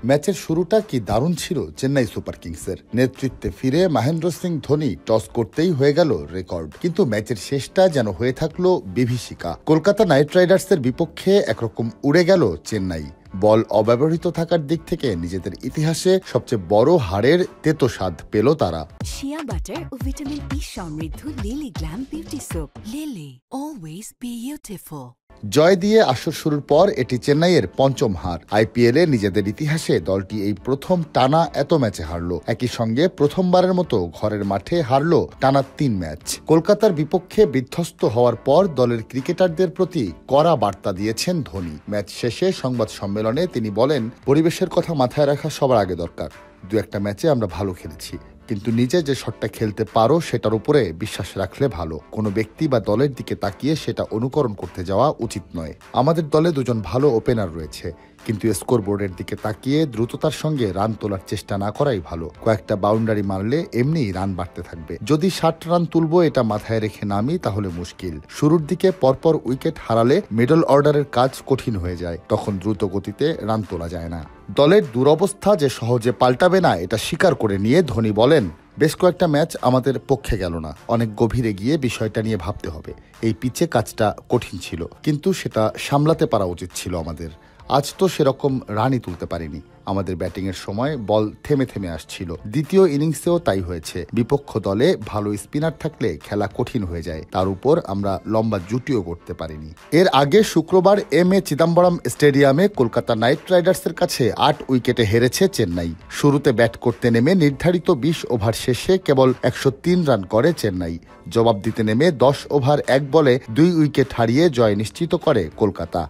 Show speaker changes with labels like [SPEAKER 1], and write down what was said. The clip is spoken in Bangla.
[SPEAKER 1] ম্যাচের শুরুটা কি দারুণ ছিল চেন্নাই সুপার কিংসের। নেতৃত্বে ফিরে মহেন্দ্র সিং ধোনি টস করতেই হয়ে গেল রেকর্ড, কিন্তু ম্যাচের শেষটা যেন হয়ে থাকলো বিভীষিকা। কলকাতা নাইট রাইডার্সের বিপক্ষে একরকম উড়ে গেল চেন্নাই। বল অব্যবহৃত থাকার দিক থেকে নিজেদের ইতিহাসে সবচেয়ে বড় হারের তেতো স্বাদ পেল তারা।
[SPEAKER 2] শিয়া বাটার ও ভিটামিন ই সমৃদ্ধ Lily glam beauty soap. Lily, always beautiful.
[SPEAKER 1] জয় দিয়ে আসর শুরুর পর এটি চেন্নাইয়ের পঞ্চম হার। আইপিএলে নিজেদের ইতিহাসে দলটি এই প্রথম টানা এত ম্যাচে হারল। একই সঙ্গে প্রথমবারের মতো ঘরের মাঠে হারল টানা 3 ম্যাচ। কলকাতার বিপক্ষে বিধ্বস্ত হওয়ার পর দলের ক্রিকেটারদের প্রতি কড়া বার্তা দিয়েছেন ধোনি। ম্যাচ শেষে সংবাদ সম্মেলনে তিনি বলেন, পরিবেশের কথা মাথায় রাখা সবার আগে দরকার। 2-1 ম্যাচে আমরা ভালো খেলেছি, কিন্তু নিজে যে শটটা খেলতে পারো সেটার উপরে বিশ্বাস রাখলে ভালো। কোনো ব্যক্তি বা দলের দিকে তাকিয়ে সেটা অনুকরণ করতে যাওয়া উচিত নয়। আমাদের দলে 2জন ভালো ওপেনার রয়েছে, কিন্তু স্কোরবোর্ডের দিকে তাকিয়ে দ্রুততার সঙ্গে রান তোলার চেষ্টা না করাই ভালো। কয়েকটা বাউন্ডারি মারলে এমনিই রান বাড়তে থাকবে। যদি 60 রান তুলবো এটা মাথায় রেখে নামি তাহলে মুশকিল। শুরুর দিকে পরপর উইকেট হারালে মিডল অর্ডারের কাজ কঠিন হয়ে যায়, তখন দ্রুত গতিতে রান তোলা যায় না। দলের দুরবস্থা যে সহজে পাল্টাবে না এটা স্বীকার করে নিয়ে ধোনি বলেন, বেশ কয়েকটা ম্যাচ আমাদের পক্ষে গেল না। অনেক গভীরে গিয়ে বিষয়টা নিয়ে ভাবতে হবে। এই পিচে কাজটা কঠিন ছিল, কিন্তু সেটা সামলাতে পারা উচিত ছিল আমাদের। আজ তো সেরকম রানই তুলতে পারিনি। আমাদের ব্যাটিংয়ের সময় বল থেমে থেমে আসছিল। দ্বিতীয় ইনিংসেও তাই হয়েছে। বিপক্ষ দলে ভালো স্পিনার থাকলে খেলা কঠিন হয়ে যায়, তার উপর আমরা লম্বা জুটিও করতে পারিনি। এর আগে শুক্রবার এ চিদাম্বরম স্টেডিয়ামে কলকাতা নাইট রাইডার্সের কাছে 8 উইকেটে হেরেছে চেন্নাই। শুরুতে ব্যাট করতে নেমে নির্ধারিত 20 ওভার শেষে কেবল 103 রান করে চেন্নাই। জবাব দিতে নেমে 10 ওভার 1 বলে 2 উইকেট হারিয়ে জয় নিশ্চিত করে কলকাতা।